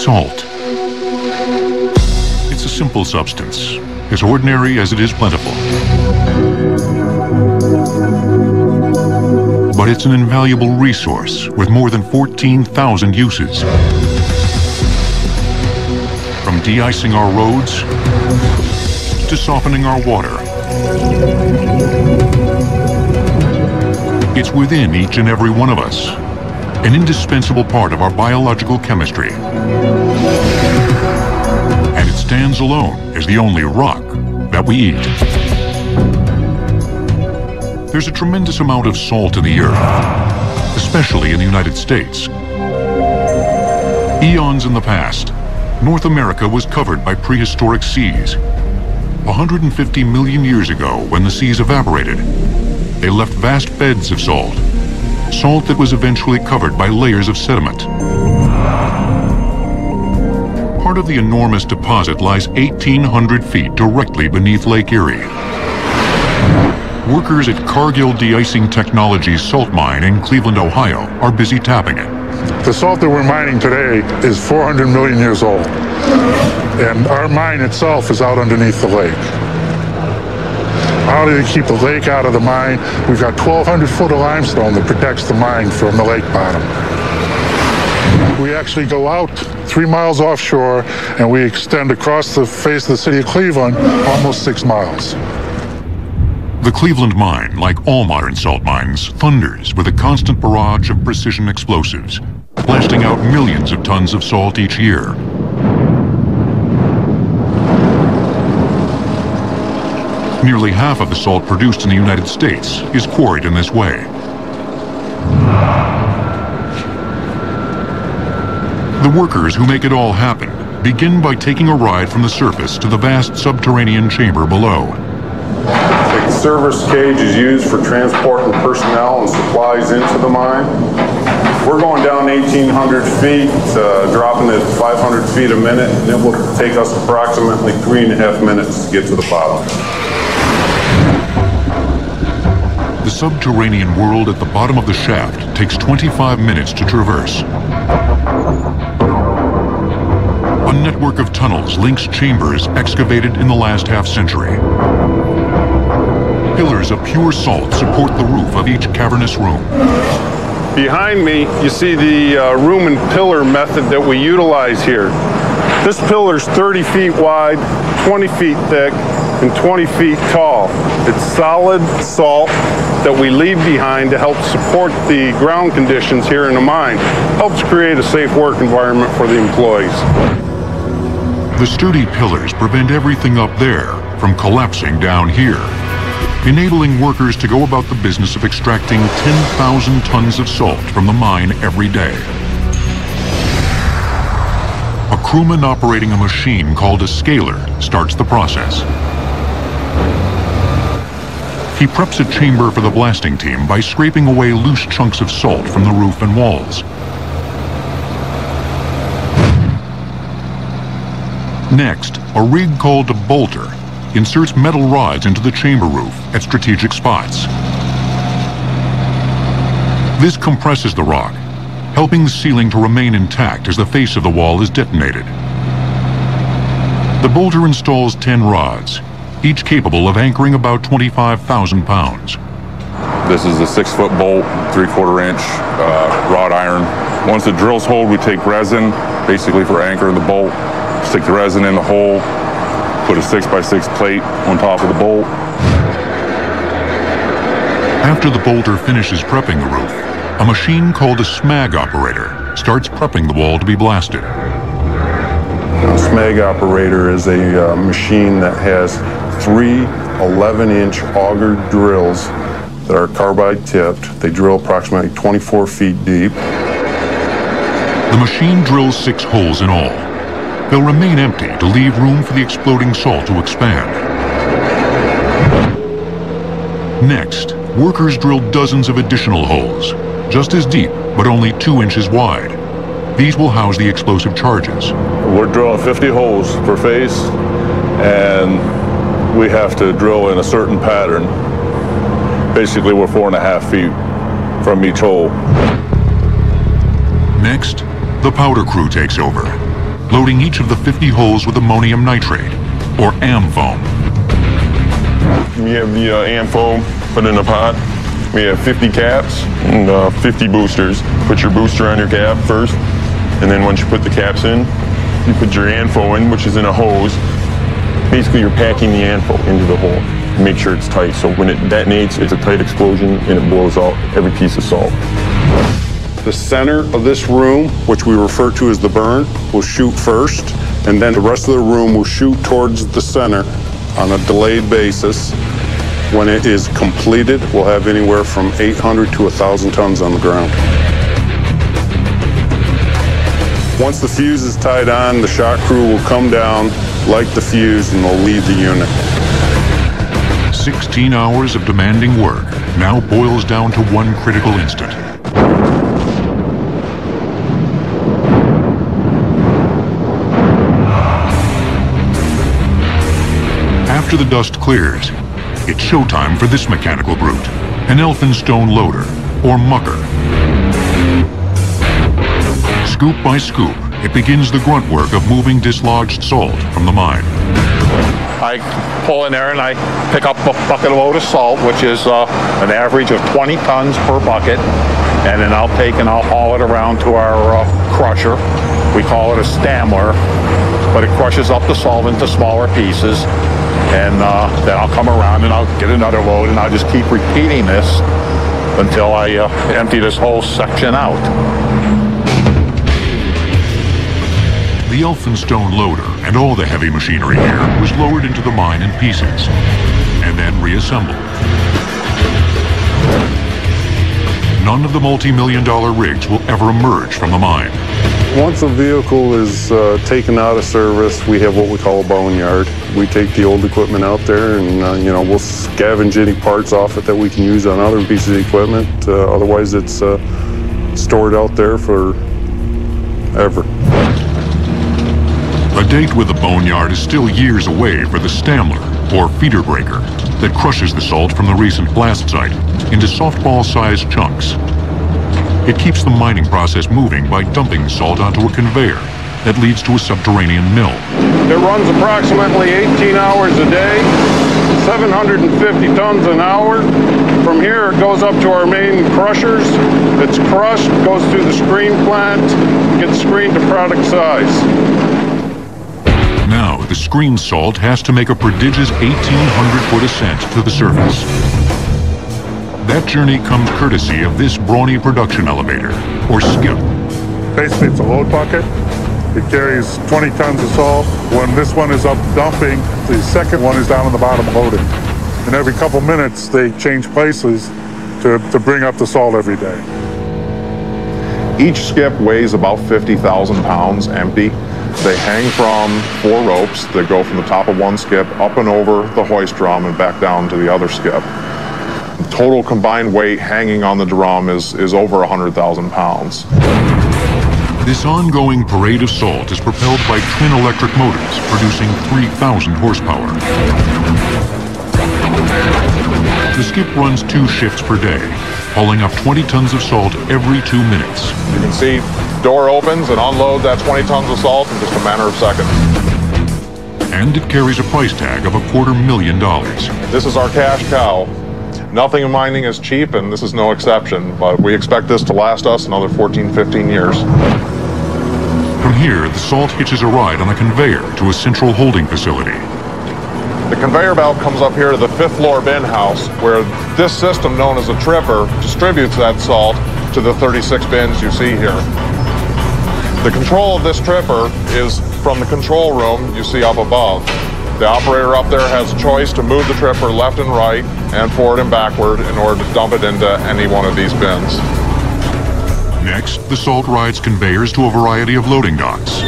Salt. It's a simple substance, as ordinary as it is plentiful. But it's an invaluable resource with more than 14,000 uses. From de-icing our roads to softening our water. It's within each and every one of us, an indispensable part of our biological chemistry. And it stands alone as the only rock that we eat. There's a tremendous amount of salt in the earth, especially in the United States. Eons in the past, North America was covered by prehistoric seas. 150 million years ago, when the seas evaporated, they left vast beds of salt. Salt that was eventually covered by layers of sediment. Part of the enormous deposit lies 1,800 feet directly beneath Lake Erie. Workers at Cargill De-icing Technologies salt mine in Cleveland, Ohio, are busy tapping it. The salt that we're mining today is 400 million years old, and our mine itself is out underneath the lake. How do they keep the lake out of the mine? We've got 1,200 foot of limestone that protects the mine from the lake bottom. We actually go out 3 miles offshore, and we extend across the face of the city of Cleveland almost 6 miles. The Cleveland mine, like all modern salt mines, thunders with a constant barrage of precision explosives, blasting out millions of tons of salt each year. Nearly half of the salt produced in the United States is quarried in this way. The workers who make it all happen begin by taking a ride from the surface to the vast subterranean chamber below. The service cage is used for transporting personnel and supplies into the mine. We're going down 1,800 feet, dropping at 500 feet a minute, and it will take us approximately 3.5 minutes to get to the bottom. The subterranean world at the bottom of the shaft takes 25 minutes to traverse. A network of tunnels links chambers excavated in the last half-century. Pillars of pure salt support the roof of each cavernous room. Behind me, you see the room and pillar method that we utilize here. This pillar is 30 feet wide, 20 feet thick, and 20 feet tall. It's solid salt that we leave behind to help support the ground conditions here in the mine. Helps create a safe work environment for the employees. The sturdy pillars prevent everything up there from collapsing down here, enabling workers to go about the business of extracting 10,000 tons of salt from the mine every day. A crewman operating a machine called a scaler starts the process. He preps a chamber for the blasting team by scraping away loose chunks of salt from the roof and walls. Next, a rig called a bolter inserts metal rods into the chamber roof at strategic spots. This compresses the rock, helping the ceiling to remain intact as the face of the wall is detonated. The bolter installs 10 rods, each capable of anchoring about 25,000 pounds. This is a 6-foot bolt, 3/4 inch wrought iron. Once the drill's hold, we take resin, basically for anchoring the bolt, stick the resin in the hole, put a 6x6 plate on top of the bolt. After the bolter finishes prepping the roof, a machine called a smag operator starts prepping the wall to be blasted. A smag operator is a machine that has 3 11-inch auger drills that are carbide tipped. They drill approximately 24 feet deep. The machine drills 6 holes in all. They'll remain empty to leave room for the exploding salt to expand. Next, workers drill dozens of additional holes, just as deep, but only 2 inches wide. These will house the explosive charges. We're drilling 50 holes per face, and we have to drill in a certain pattern. Basically, we're 4.5 feet from each hole. Next, the powder crew takes over. loading each of the 50 holes with ammonium nitrate, or AM foam. We have the AM foam put in a pot. We have 50 caps and 50 boosters. Put your booster on your cap first, and then once you put the caps in, you put your ANFO in, which is in a hose. Basically, you're packing the ANFO into the hole. Make sure it's tight, so when it detonates, it's a tight explosion and it blows out every piece of salt. The center of this room, which we refer to as the burn, will shoot first, and then the rest of the room will shoot towards the center on a delayed basis. When it is completed, we'll have anywhere from 800 to 1,000 tons on the ground. Once the fuse is tied on, the shot crew will come down, light the fuse, and they'll leave the unit. 16 hours of demanding work now boils down to one critical instant. After the dust clears, it's showtime for this mechanical brute, an elphinstone loader, or mucker. Scoop by scoop, it begins the grunt work of moving dislodged salt from the mine. I pull in there and I pick up a bucket load of salt, which is an average of 20 tons per bucket, and then I'll take and I'll haul it around to our crusher. We call it a stammler, but it crushes up the salt into smaller pieces, and then I'll come around and I'll get another load, and I'll just keep repeating this until I empty this whole section out. The elphinstone loader and all the heavy machinery here was lowered into the mine in pieces and then reassembled. None of the multi-million-dollar rigs will ever emerge from the mine. Once a vehicle is taken out of service, we have what we call a boneyard. We take the old equipment out there and we'll scavenge any parts off it that we can use on other pieces of equipment. Otherwise, it's stored out there forever. A date with the boneyard is still years away for the stammler, or feeder breaker, that crushes the salt from the recent blast site into softball-sized chunks. It keeps the mining process moving by dumping salt onto a conveyor that leads to a subterranean mill. It runs approximately 18 hours a day, 750 tons an hour. From here, it goes up to our main crushers. It's crushed, goes through the screen plant, gets screened to product size. Now, the screen salt has to make a prodigious 1,800-foot ascent to the surface. That journey comes courtesy of this brawny production elevator, or skip. Basically, it's a load bucket. It carries 20 tons of salt. When this one is up dumping, the second one is down on the bottom loading. And every couple minutes, they change places to bring up the salt every day. Each skip weighs about 50,000 pounds empty. They hang from 4 ropes that go from the top of one skip up and over the hoist drum and back down to the other skip. The total combined weight hanging on the drum is over 100,000 pounds. This ongoing parade of salt is propelled by twin electric motors producing 3,000 horsepower. The skip runs 2 shifts per day, hauling up 20 tons of salt every 2 minutes. You can see door opens and unloads that 20 tons of salt in just a matter of seconds. And it carries a price tag of $250,000. This is our cash cow. Nothing in mining is cheap, and this is no exception, but we expect this to last us another 14, 15 years. From here, the salt hitches a ride on a conveyor to a central holding facility. The conveyor belt comes up here to the 5th floor bin house, where this system, known as a tripper, distributes that salt to the 36 bins you see here. The control of this tripper is from the control room you see up above. The operator up there has a choice to move the tripper left and right and forward and backward in order to dump it into any one of these bins. Next, the salt rides conveyors to a variety of loading docks.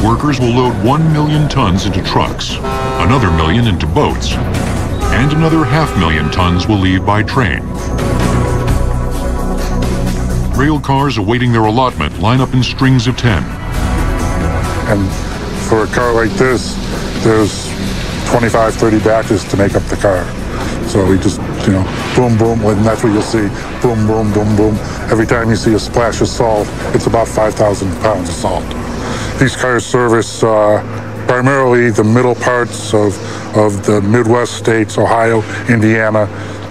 Workers will load 1 million tons into trucks, another million into boats, and another 500,000 tons will leave by train. Rail cars awaiting their allotment line up in strings of 10. And for a car like this, there's 25, 30 batches to make up the car. So we just, boom, boom, and that's what you'll see, boom, boom, boom, boom. Every time you see a splash of salt, it's about 5,000 pounds of salt. These cars service primarily the middle parts of the Midwest states, Ohio, Indiana,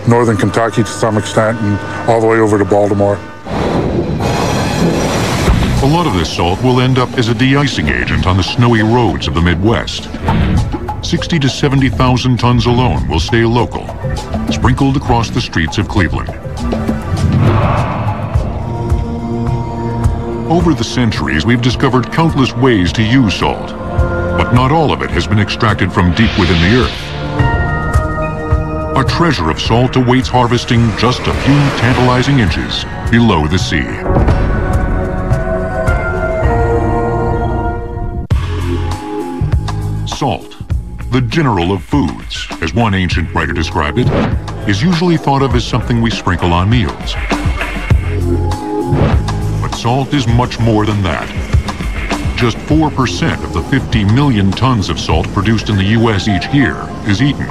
northern Kentucky to some extent, and all the way over to Baltimore. A lot of this salt will end up as a de-icing agent on the snowy roads of the Midwest. 60 to 70,000 tons alone will stay local, sprinkled across the streets of Cleveland. Over the centuries, we've discovered countless ways to use salt, but not all of it has been extracted from deep within the earth. A treasure of salt awaits harvesting just a few tantalizing inches below the sea. Salt, the general of foods, as one ancient writer described it, is usually thought of as something we sprinkle on meals. But salt is much more than that. Just 4% of the 50 million tons of salt produced in the U.S. each year is eaten.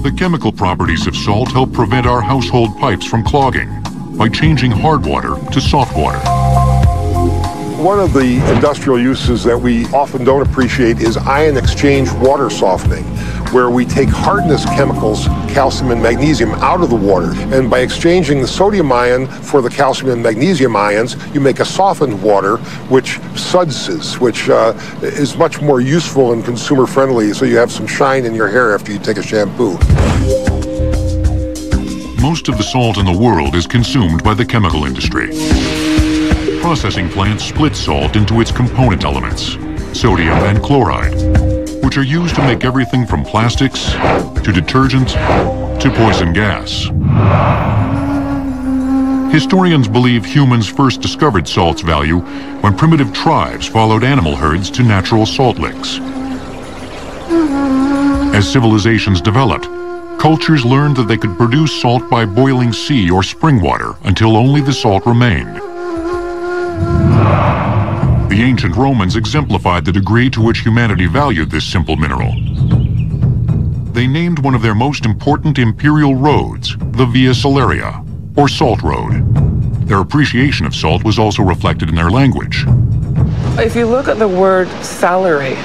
The chemical properties of salt help prevent our household pipes from clogging by changing hard water to soft water. One of the industrial uses that we often don't appreciate is ion exchange water softening, where we take hardness chemicals, calcium and magnesium, out of the water. And by exchanging the sodium ion for the calcium and magnesium ions, you make a softened water, which sudses, which is much more useful and consumer friendly, so you have some shine in your hair after you take a shampoo. Most of the salt in the world is consumed by the chemical industry. Processing plants split salt into its component elements, sodium and chloride, which are used to make everything from plastics to detergent to poison gas. Historians believe humans first discovered salt's value when primitive tribes followed animal herds to natural salt licks. As civilizations developed, cultures learned that they could produce salt by boiling sea or spring water until only the salt remained. The ancient Romans exemplified the degree to which humanity valued this simple mineral. They named one of their most important imperial roads the Via Salaria, or Salt Road. Their appreciation of salt was also reflected in their language. If you look at the word salary,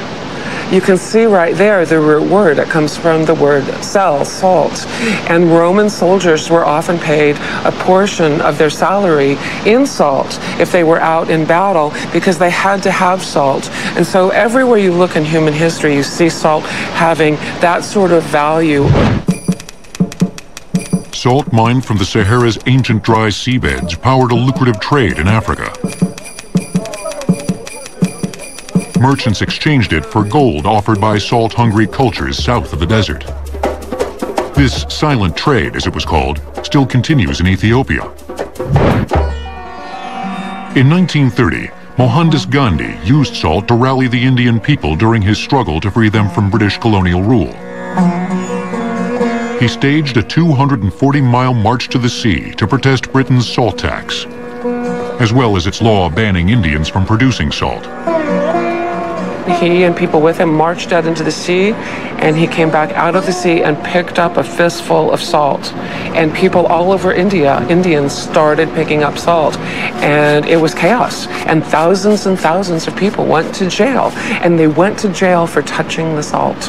you can see right there the root word. It comes from the word sal, salt. And Roman soldiers were often paid a portion of their salary in salt if they were out in battle, because they had to have salt. And so everywhere you look in human history, you see salt having that sort of value. Salt mined from the Sahara's ancient dry seabeds powered a lucrative trade in Africa. Merchants exchanged it for gold offered by salt-hungry cultures south of the desert. This silent trade, as it was called, still continues in Ethiopia. In 1930, Mohandas Gandhi used salt to rally the Indian people during his struggle to free them from British colonial rule. He staged a 240-mile march to the sea to protest Britain's salt tax, as well as its law banning Indians from producing salt. He and people with him marched out into the sea, and he came back out of the sea and picked up a fistful of salt. And people all over India, Indians, started picking up salt. And it was chaos. And thousands of people went to jail. And they went to jail for touching the salt.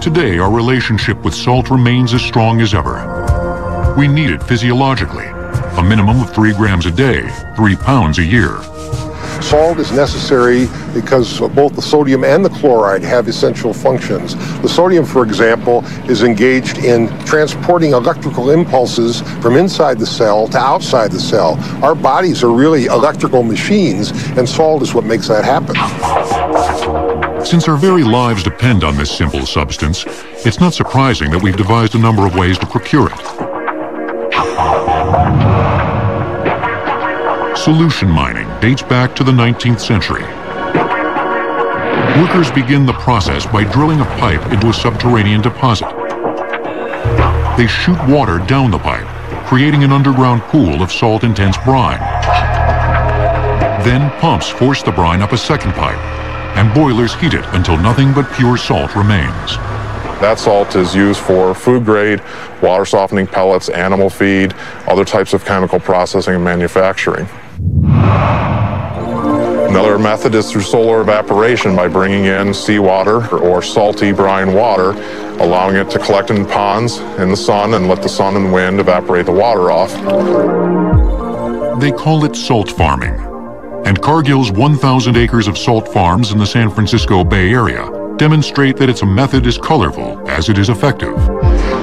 Today, our relationship with salt remains as strong as ever. We need it physiologically, a minimum of 3 grams a day, 3 pounds a year. Salt is necessary because both the sodium and the chloride have essential functions. The sodium, for example, is engaged in transporting electrical impulses from inside the cell to outside the cell. Our bodies are really electrical machines, and salt is what makes that happen. Since our very lives depend on this simple substance, it's not surprising that we've devised a number of ways to procure it. Solution mining dates back to the 19th century. Workers begin the process by drilling a pipe into a subterranean deposit. They shoot water down the pipe, creating an underground pool of salt-intense brine. Then pumps force the brine up a second pipe, and boilers heat it until nothing but pure salt remains. That salt is used for food grade, water softening pellets, animal feed, other types of chemical processing and manufacturing. Another method is through solar evaporation by bringing in seawater or salty brine water, allowing it to collect in ponds in the sun and let the sun and wind evaporate the water off. They call it salt farming. And Cargill's 1,000 acres of salt farms in the San Francisco Bay Area demonstrate that it's a method as colorful as it is effective.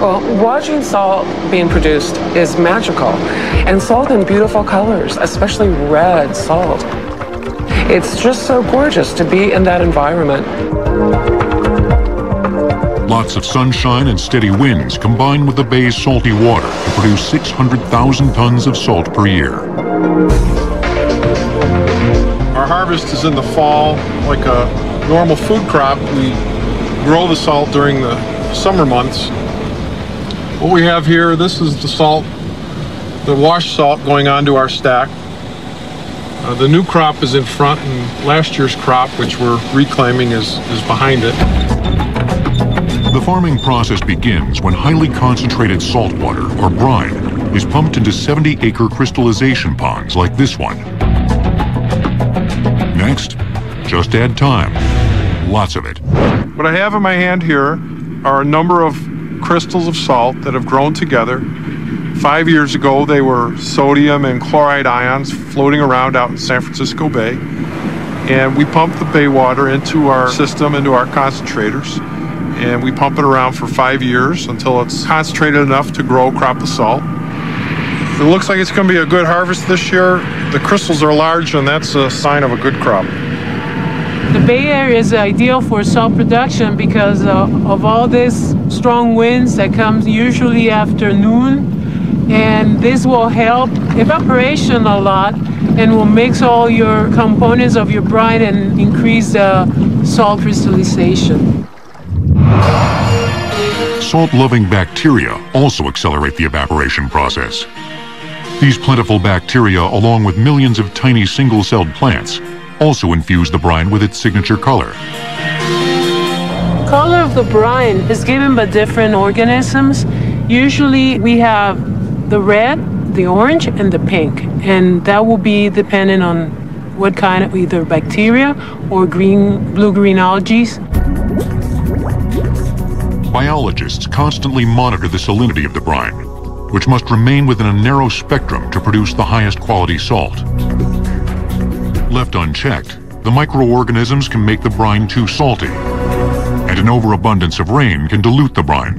Well, watching salt being produced is magical, and salt in beautiful colors, especially red salt. It's just so gorgeous to be in that environment. Lots of sunshine and steady winds combine with the bay's salty water to produce 600,000 tons of salt per year. Our harvest is in the fall. Like a normal food crop, we grow the salt during the summer months. What we have here, this is the salt, the wash salt going onto our stack. The new crop is in front, and last year's crop, which we're reclaiming, is behind it. The farming process begins when highly concentrated salt water, or brine, is pumped into 70-acre crystallization ponds like this one. Next, just add time. Lots of it. What I have in my hand here are a number of crystals of salt that have grown together. 5 years ago, they were sodium and chloride ions floating around out in San Francisco Bay. And we pump the bay water into our system, into our concentrators. And we pump it around for 5 years until it's concentrated enough to grow a crop of salt. It looks like it's going to be a good harvest this year. The crystals are large, and that's a sign of a good crop. The Bay Area is ideal for salt production because of all these strong winds that comes usually after noon. And this will help evaporation a lot and will mix all your components of your brine and increase the salt crystallization. Salt-loving bacteria also accelerate the evaporation process. These plentiful bacteria, along with millions of tiny single-celled plants, also infuse the brine with its signature color. Color of the brine is given by different organisms. Usually we have the red, the orange, and the pink, and that will be dependent on what kind of either bacteria or blue-green algae. Biologists constantly monitor the salinity of the brine, which must remain within a narrow spectrum to produce the highest quality salt. Left unchecked, the microorganisms can make the brine too salty, and an overabundance of rain can dilute the brine.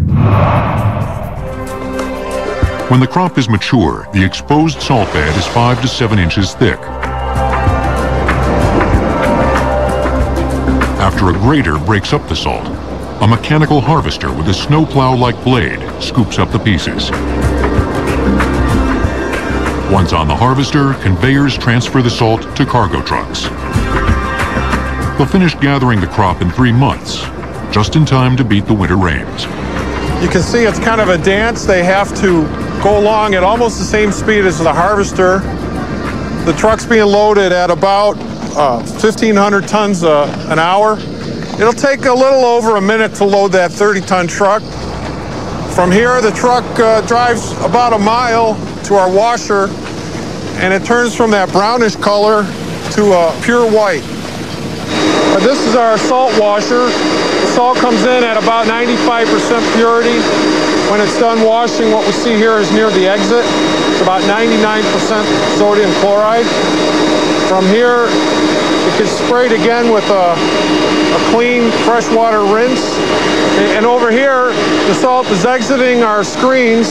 When the crop is mature, the exposed salt bed is 5 to 7 inches thick. After a grader breaks up the salt, a mechanical harvester with a snowplow-like blade scoops up the pieces. Once on the harvester, conveyors transfer the salt to cargo trucks. They'll finish gathering the crop in 3 months, just in time to beat the winter rains. You can see it's kind of a dance. They have to go along at almost the same speed as the harvester. The truck's being loaded at about 1,500 tons an hour. It'll take a little over a minute to load that 30-ton truck. From here, the truck drives about a mile to our washer, and it turns from that brownish color to a pure white. This is our salt washer. The salt comes in at about 95% purity. When it's done washing, what we see here is near the exit. It's about 99% sodium chloride. From here, it gets sprayed again with a clean freshwater rinse. And over here, the salt is exiting our screens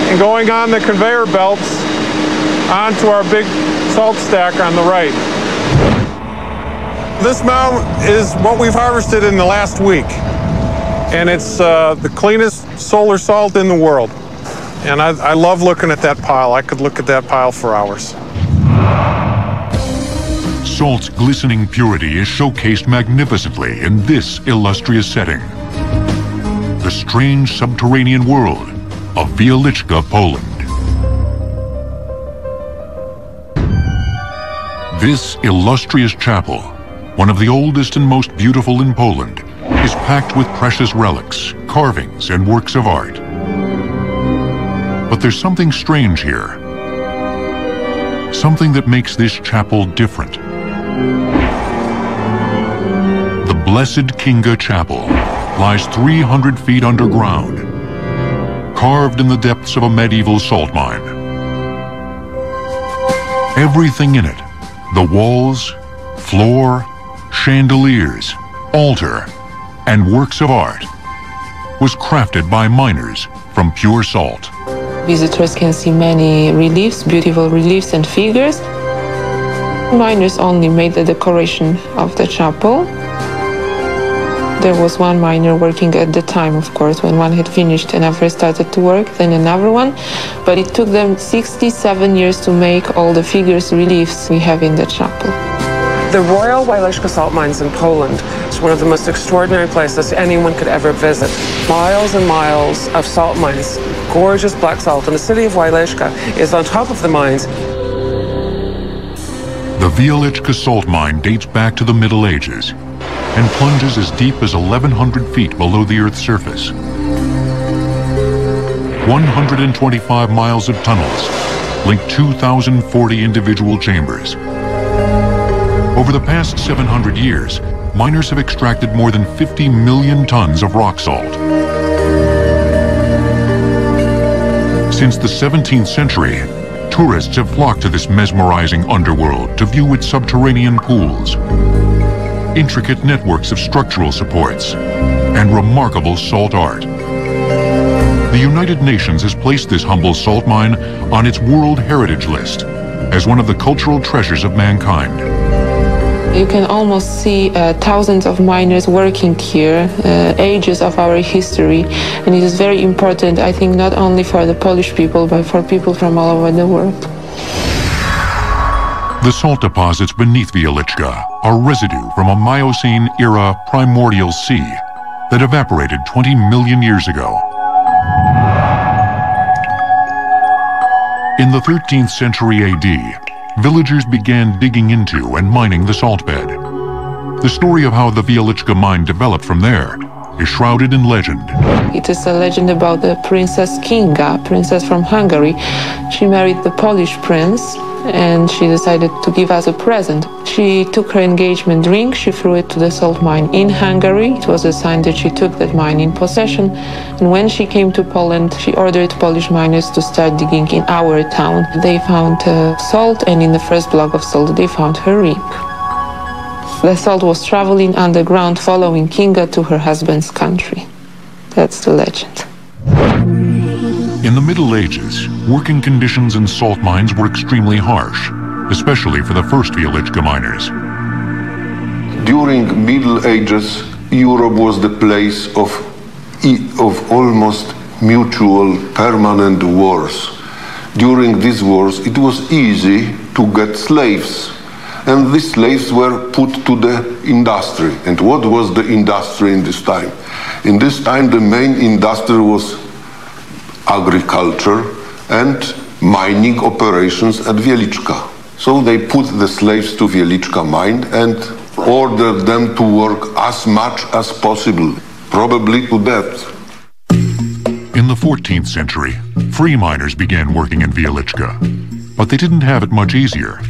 and going on the conveyor belts onto our big salt stack on the right. This mound is what we've harvested in the last week. And it's the cleanest solar salt in the world. And I love looking at that pile. I could look at that pile for hours. Salt's glistening purity is showcased magnificently in this illustrious setting. The strange subterranean world of Wieliczka, Poland. This illustrious chapel, one of the oldest and most beautiful in Poland, is packed with precious relics, carvings, and works of art. But there's something strange here. Something that makes this chapel different. The Blessed Kinga Chapel lies 300 feet underground, carved in the depths of a medieval salt mine. Everything in it, the walls, floor, chandeliers, altar, and works of art, was crafted by miners from pure salt. Visitors can see many reliefs, beautiful reliefs and figures. Miners only made the decoration of the chapel. There was one miner working at the time, of course, when one had finished and after started to work, then another one. But it took them 67 years to make all the figures, reliefs we have in the chapel. The Royal Wieliczka Salt Mines in Poland is one of the most extraordinary places anyone could ever visit. Miles and miles of salt mines, gorgeous black salt, and the city of Wieliczka is on top of the mines. The Wieliczka salt mine dates back to the Middle Ages and plunges as deep as 1,100 feet below the Earth's surface. 125 miles of tunnels link 2,040 individual chambers. Over the past 700 years, miners have extracted more than 50 million tons of rock salt. Since the 17th century, tourists have flocked to this mesmerizing underworld to view its subterranean pools, intricate networks of structural supports, and remarkable salt art. The United Nations has placed this humble salt mine on its World Heritage List as one of the cultural treasures of mankind. You can almost see thousands of miners working here, ages of our history, and it is very important, I think, not only for the Polish people, but for people from all over the world. The salt deposits beneath Wieliczka are residue from a Miocene-era primordial sea that evaporated 20 million years ago. In the 13th century AD, villagers began digging into and mining the salt bed. The story of how the Wieliczka mine developed from there is shrouded in legend. It is a legend about the Princess Kinga, princess from Hungary. She married the Polish prince and she decided to give us a present. She took her engagement ring, she threw it to the salt mine in Hungary. It was a sign that she took that mine in possession. And when she came to Poland, she ordered Polish miners to start digging in our town. They found salt, and in the first block of salt they found her ring. The salt was traveling underground, following Kinga to her husband's country. That's the legend. In the Middle Ages, working conditions in salt mines were extremely harsh, especially for the first Wieliczka miners. During Middle Ages, Europe was the place of almost mutual permanent wars. During these wars, it was easy to get slaves. And these slaves were put to the industry. And what was the industry in this time? In this time, the main industry was agriculture and mining operations at Wieliczka. So they put the slaves to Wieliczka mine and ordered them to work as much as possible, probably to death. In the 14th century, free miners began working in Wieliczka, but they didn't have it much easier.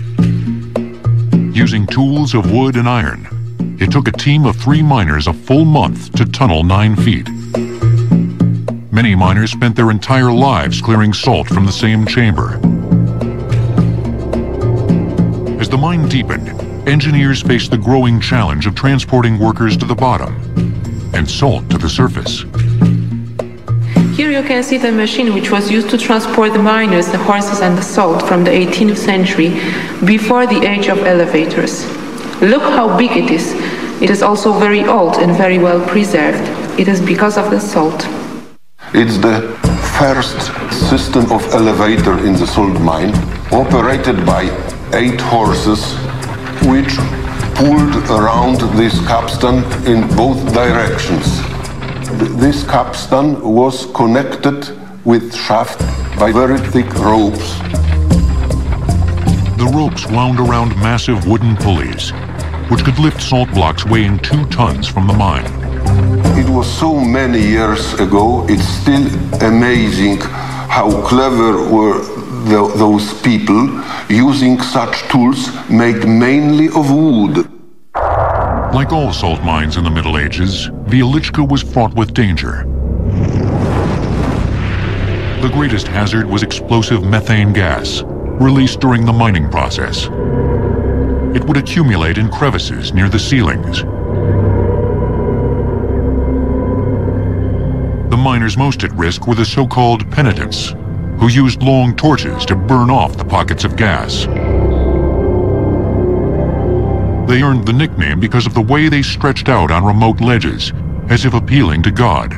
Using tools of wood and iron, it took a team of 3 miners a full month to tunnel 9 feet. Many miners spent their entire lives clearing salt from the same chamber. As the mine deepened, engineers faced the growing challenge of transporting workers to the bottom and salt to the surface. Here you can see the machine which was used to transport the miners, the horses and the salt from the 18th century, before the age of elevators. Look how big it is. It is also very old and very well preserved. It is because of the salt. It's the first system of elevator in the salt mine, operated by 8 horses, which pulled around this capstan in both directions. This capstan was connected with shaft by very thick ropes. The ropes wound around massive wooden pulleys, which could lift salt blocks weighing 2 tons from the mine. It was so many years ago, it's still amazing how clever were those people using such tools made mainly of wood. Like all salt mines in the Middle Ages, Wieliczka was fraught with danger. The greatest hazard was explosive methane gas, released during the mining process. It would accumulate in crevices near the ceilings. The miners most at risk were the so-called penitents, who used long torches to burn off the pockets of gas. They earned the nickname because of the way they stretched out on remote ledges, as if appealing to God.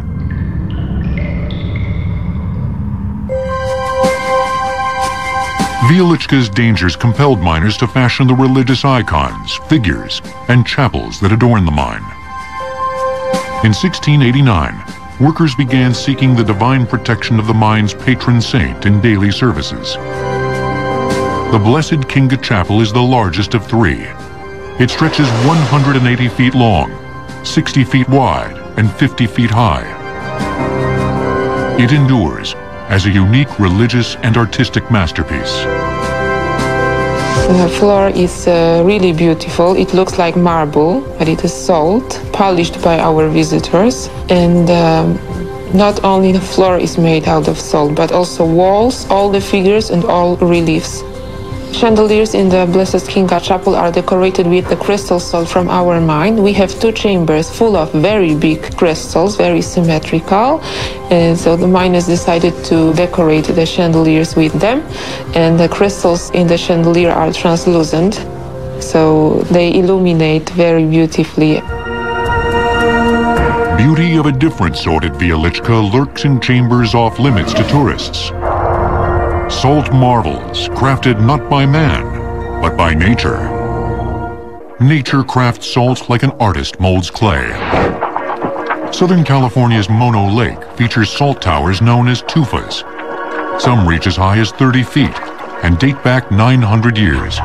Wieliczka's dangers compelled miners to fashion the religious icons, figures, and chapels that adorn the mine. In 1689, workers began seeking the divine protection of the mine's patron saint in daily services. The Blessed Kinga Chapel is the largest of three. It stretches 180 feet long, 60 feet wide, and 50 feet high. It endures as a unique religious and artistic masterpiece. The floor is really beautiful. It looks like marble, but it is salt, polished by our visitors. And not only the floor is made out of salt, but also walls, all the figures and all reliefs. Chandeliers in the Blessed Kinga Chapel are decorated with the crystal salt from our mine. We have two chambers full of very big crystals, very symmetrical. And so the miners decided to decorate the chandeliers with them. And the crystals in the chandelier are translucent, so they illuminate very beautifully. Beauty of a different sort at Wieliczka lurks in chambers off limits to tourists. Salt marvels, crafted not by man, but by nature. Nature crafts salt like an artist molds clay. Southern California's Mono Lake features salt towers known as tufas. Some reach as high as 30 feet and date back 900 years.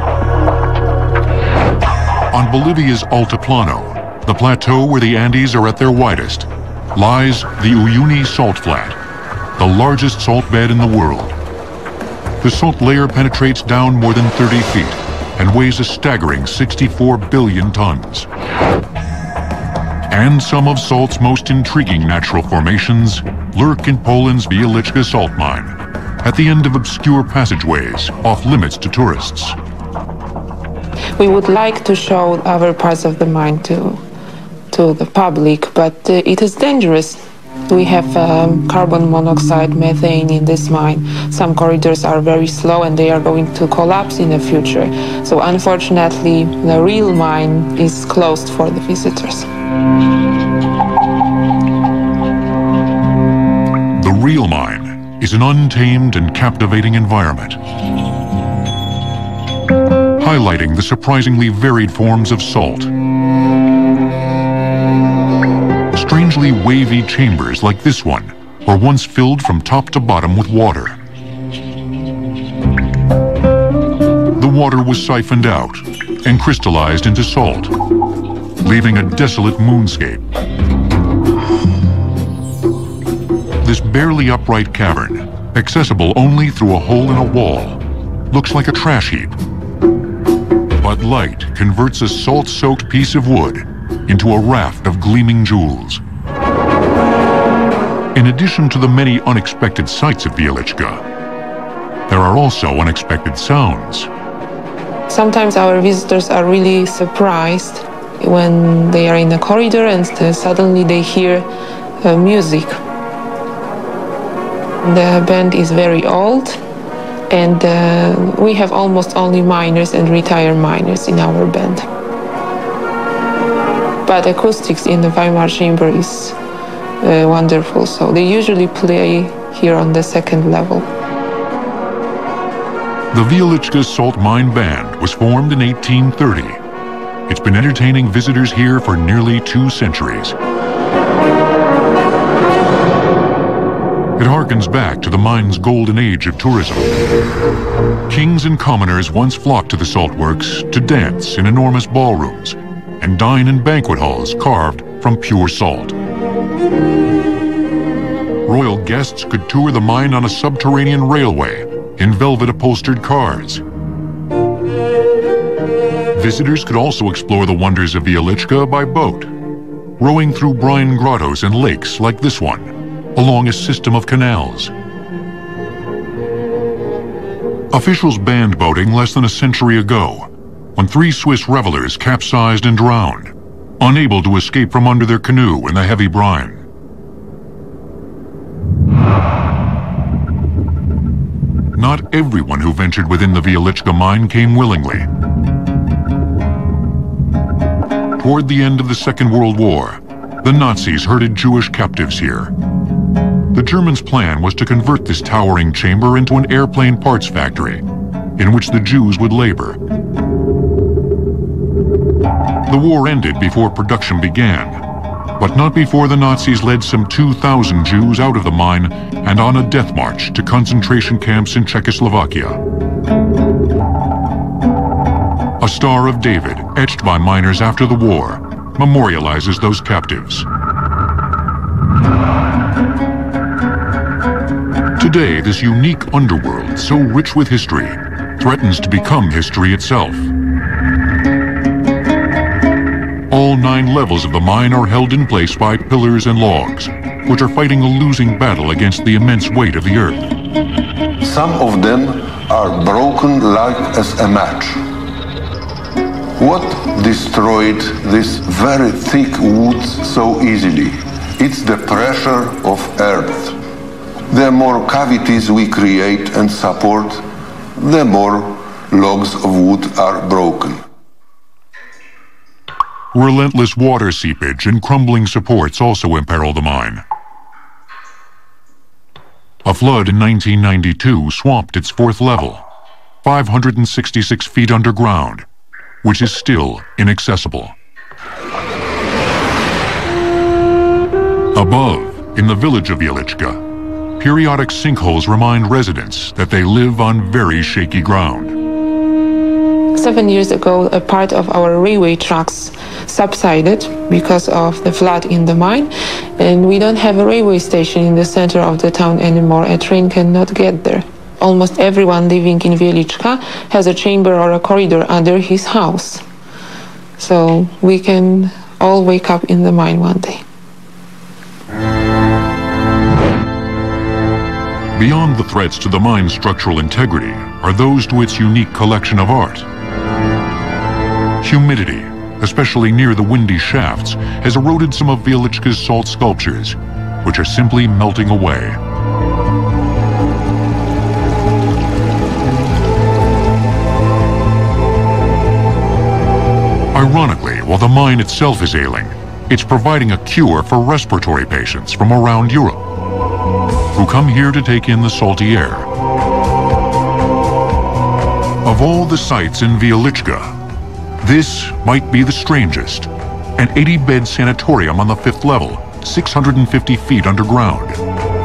On Bolivia's Altiplano, the plateau where the Andes are at their widest, lies the Uyuni Salt Flat, the largest salt bed in the world. The salt layer penetrates down more than 30 feet and weighs a staggering 64 billion tons. And some of salt's most intriguing natural formations lurk in Poland's Wieliczka salt mine, at the end of obscure passageways off limits to tourists. We would like to show other parts of the mine to the public, but it is dangerous. We have carbon monoxide, methane in this mine. Some corridors are very slow and they are going to collapse in the future. So unfortunately, the real mine is closed for the visitors. The real mine is an untamed and captivating environment, highlighting the surprisingly varied forms of salt. Strangely wavy chambers like this one were once filled from top to bottom with water. The water was siphoned out and crystallized into salt, leaving a desolate moonscape. This barely upright cavern, accessible only through a hole in a wall, looks like a trash heap. But light converts a salt-soaked piece of wood into a raft of gleaming jewels. In addition to the many unexpected sights of Wieliczka, there are also unexpected sounds. Sometimes our visitors are really surprised when they are in a corridor and suddenly they hear music. The band is very old, and we have almost only miners and retired miners in our band. But acoustics in the Weimar chamber is wonderful, so they usually play here on the second level. The Wieliczka Salt Mine Band was formed in 1830. It's been entertaining visitors here for nearly 2 centuries. It harkens back to the mine's golden age of tourism. Kings and commoners once flocked to the salt works to dance in enormous ballrooms and dine in banquet halls carved from pure salt. Royal guests could tour the mine on a subterranean railway in velvet-upholstered cars. Visitors could also explore the wonders of Wieliczka by boat, rowing through brine grottos and lakes like this one, along a system of canals. Officials banned boating less than a century ago, when 3 Swiss revelers capsized and drowned, unable to escape from under their canoe in the heavy brine. Not everyone who ventured within the Wieliczka mine came willingly. Toward the end of the Second World War, the Nazis herded Jewish captives here. The Germans' plan was to convert this towering chamber into an airplane parts factory, in which the Jews would labor. The war ended before production began, but not before the Nazis led some 2,000 Jews out of the mine and on a death march to concentration camps in Czechoslovakia. A Star of David, etched by miners after the war, memorializes those captives. Today, this unique underworld, so rich with history, threatens to become history itself. All 9 levels of the mine are held in place by pillars and logs, which are fighting a losing battle against the immense weight of the earth. Some of them are broken like as a match. What destroyed this very thick wood so easily? It's the pressure of earth. The more cavities we create and support, the more logs of wood are broken. Relentless water seepage and crumbling supports also imperil the mine. A flood in 1992 swamped its 4th level, 566 feet underground, which is still inaccessible. Above, in the village of Wieliczka, periodic sinkholes remind residents that they live on very shaky ground. 7 years ago, a part of our railway tracks subsided because of the flood in the mine, and we don't have a railway station in the center of the town anymore. A train cannot get there. Almost everyone living in Wieliczka has a chamber or a corridor under his house. So we can all wake up in the mine one day. Beyond the threats to the mine's structural integrity are those to its unique collection of art. Humidity, especially near the windy shafts, has eroded some of Wieliczka's salt sculptures, which are simply melting away. Ironically, while the mine itself is ailing, it's providing a cure for respiratory patients from around Europe, who come here to take in the salty air. Of all the sites in Wieliczka, this might be the strangest, an 80-bed sanatorium on the 5th level, 650 feet underground.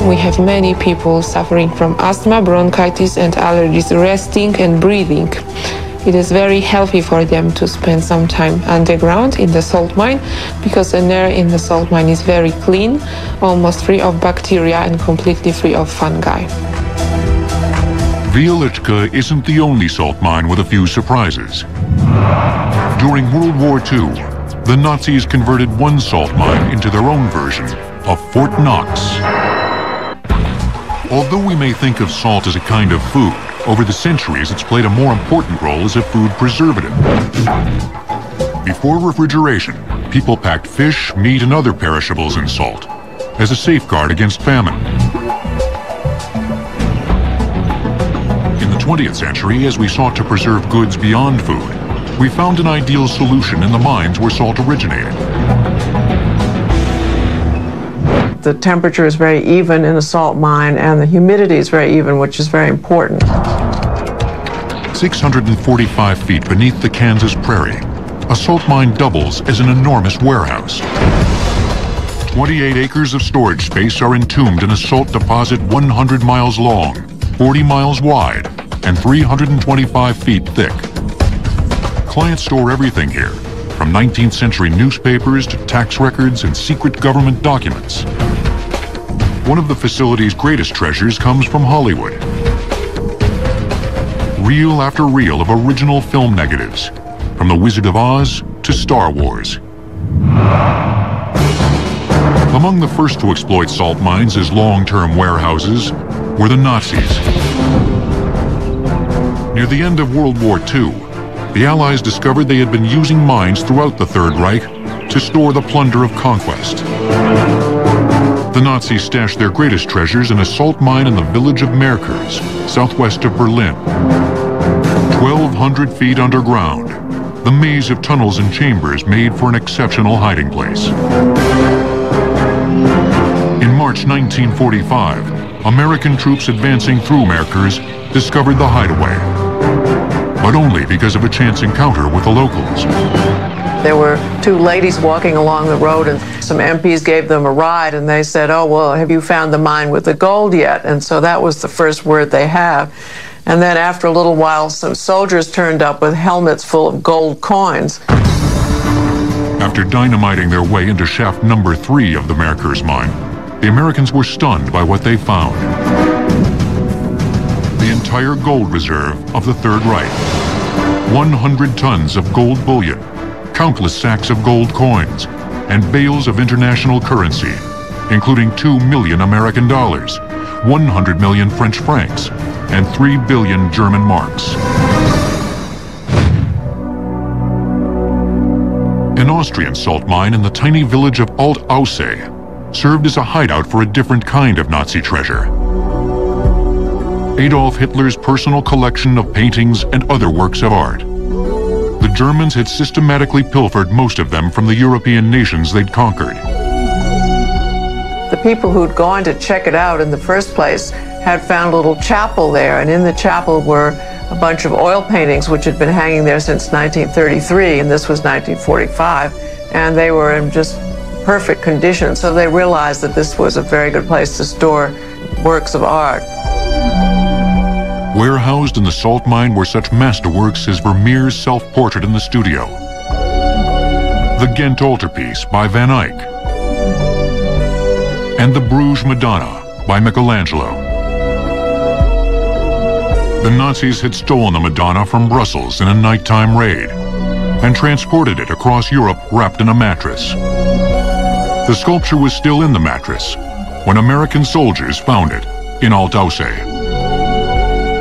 We have many people suffering from asthma, bronchitis and allergies, resting and breathing. It is very healthy for them to spend some time underground in the salt mine, because the air in the salt mine is very clean, almost free of bacteria and completely free of fungi. Wieliczka isn't the only salt mine with a few surprises. During World War II, the Nazis converted one salt mine into their own version of Fort Knox. Although we may think of salt as a kind of food, over the centuries it's played a more important role as a food preservative. Before refrigeration, people packed fish, meat, and other perishables in salt as a safeguard against famine. In the 20th century, as we sought to preserve goods beyond food, we found an ideal solution in the mines where salt originated. The temperature is very even in the salt mine, and the humidity is very even, which is very important. 645 feet beneath the Kansas prairie, a salt mine doubles as an enormous warehouse. 28 acres of storage space are entombed in a salt deposit 100 miles long, 40 miles wide, and 325 feet thick. Clients store everything here, from 19th century newspapers to tax records and secret government documents. One of the facility's greatest treasures comes from Hollywood. Reel after reel of original film negatives, from The Wizard of Oz to Star Wars. Among the first to exploit salt mines as long-term warehouses were the Nazis. Near the end of World War II, the Allies discovered they had been using mines throughout the Third Reich to store the plunder of conquest. The Nazis stashed their greatest treasures in a salt mine in the village of Merkers, southwest of Berlin. 1,200 feet underground, the maze of tunnels and chambers made for an exceptional hiding place. In March 1945, American troops advancing through Merkers discovered the hideaway, but only because of a chance encounter with the locals. There were two ladies walking along the road, and some MPs gave them a ride, and they said, "Oh, well, have you found the mine with the gold yet?" And so that was the first word they had. And then after a little while, some soldiers turned up with helmets full of gold coins. After dynamiting their way into shaft number 3 of the Merkers mine, the Americans were stunned by what they found. The entire gold reserve of the Third Reich. 100 tons of gold bullion, countless sacks of gold coins, and bales of international currency, including 2 million American dollars, 100 million French francs, and 3 billion German marks. An Austrian salt mine in the tiny village of Alt-Aussee served as a hideout for a different kind of Nazi treasure. Adolf Hitler's personal collection of paintings and other works of art. The Germans had systematically pilfered most of them from the European nations they'd conquered. The people who'd gone to check it out in the first place had found a little chapel there, and in the chapel were a bunch of oil paintings which had been hanging there since 1933, and this was 1945, and they were in just perfect condition, so they realized that this was a very good place to store works of art. Warehoused in the salt mine were such masterworks as Vermeer's self-portrait in the studio, the Ghent altarpiece by Van Eyck, and the Bruges Madonna by Michelangelo. The Nazis had stolen the Madonna from Brussels in a nighttime raid and transported it across Europe wrapped in a mattress. The sculpture was still in the mattress when American soldiers found it in Alt-Aussee.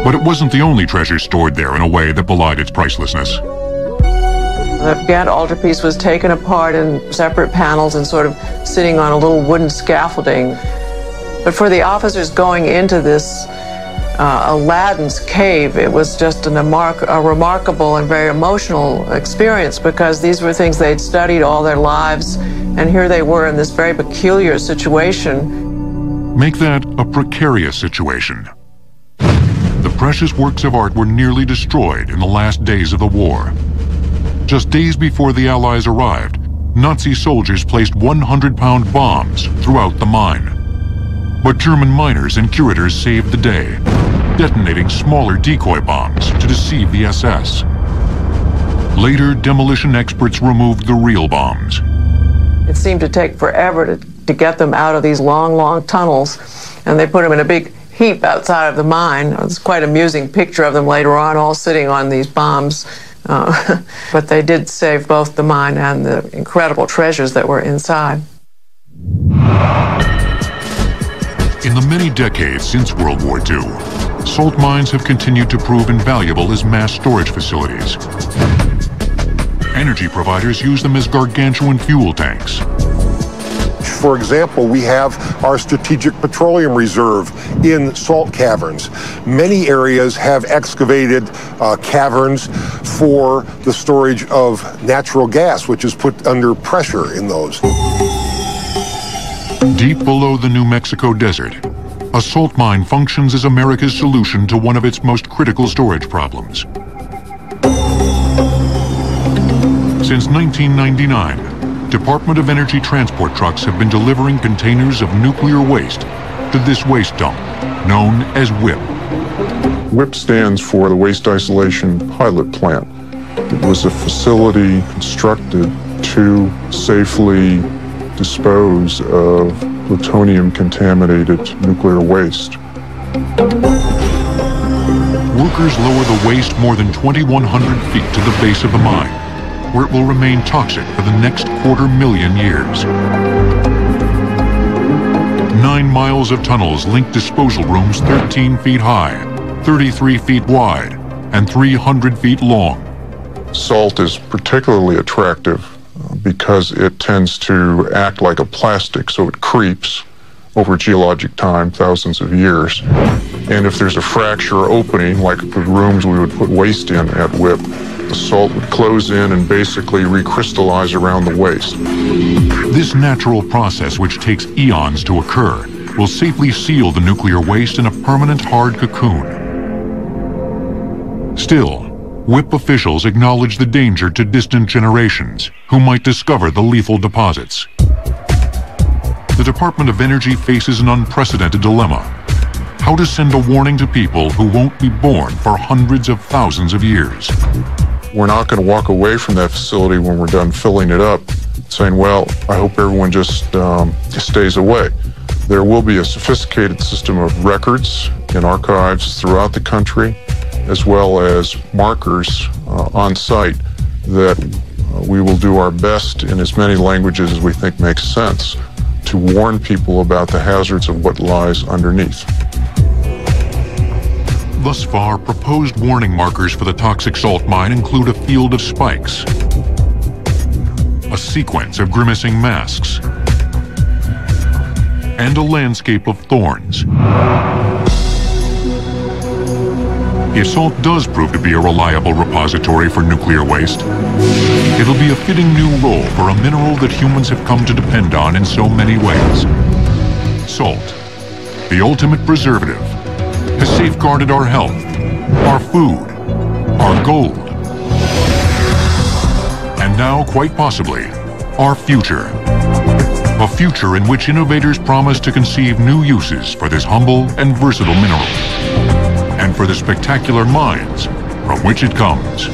But it wasn't the only treasure stored there in a way that belied its pricelessness. The Ghent altarpiece was taken apart in separate panels and sort of sitting on a little wooden scaffolding. But for the officers going into this Aladdin's cave, it was just a remarkable and very emotional experience, because these were things they'd studied all their lives, and here they were in this very peculiar situation. Make that a precarious situation. The precious works of art were nearly destroyed in the last days of the war. Just days before the Allies arrived, Nazi soldiers placed 100-pound bombs throughout the mine. But German miners and curators saved the day, detonating smaller decoy bombs to deceive the SS. Later, demolition experts removed the real bombs. It seemed to take forever to get them out of these long, long tunnels, and they put them in a big heap outside of the mine. It's quite an amusing picture of them later on, all sitting on these bombs. But they did save both the mine and the incredible treasures that were inside. In the many decades since World War II, salt mines have continued to prove invaluable as mass storage facilities. Energy providers use them as gargantuan fuel tanks. For example, we have our strategic petroleum reserve in salt caverns. Many areas have excavated caverns for the storage of natural gas, which is put under pressure in those. Deep below the New Mexico desert, a salt mine functions as America's solution to one of its most critical storage problems. Since 1999, Department of Energy transport trucks have been delivering containers of nuclear waste to this waste dump, known as WIPP. WIPP stands for the Waste Isolation Pilot Plant. It was a facility constructed to safely dispose of plutonium-contaminated nuclear waste. Workers lower the waste more than 2,100 feet to the base of the mine, where it will remain toxic for the next 250,000 years. 9 miles of tunnels link disposal rooms 13 feet high, 33 feet wide, and 300 feet long. Salt is particularly attractive because it tends to act like a plastic, so it creeps over geologic time, thousands of years. And if there's a fracture or opening, like the rooms we would put waste in at WIP, the salt would close in and basically recrystallize around the waste. This natural process, which takes eons to occur, will safely seal the nuclear waste in a permanent hard cocoon. Still, WIP officials acknowledge the danger to distant generations who might discover the lethal deposits. The Department of Energy faces an unprecedented dilemma: how to send a warning to people who won't be born for hundreds of thousands of years. We're not going to walk away from that facility when we're done filling it up saying, well, I hope everyone just stays away. There will be a sophisticated system of records and archives throughout the country, as well as markers on site that we will do our best in as many languages as we think makes sense to warn people about the hazards of what lies underneath. Thus far, proposed warning markers for the toxic salt mine include a field of spikes, a sequence of grimacing masks, and a landscape of thorns. If salt does prove to be a reliable repository for nuclear waste, it'll be a fitting new role for a mineral that humans have come to depend on in so many ways. Salt, the ultimate preservative, has safeguarded our health, our food, our gold, and now, quite possibly, our future. A future in which innovators promise to conceive new uses for this humble and versatile mineral, and for the spectacular mines from which it comes.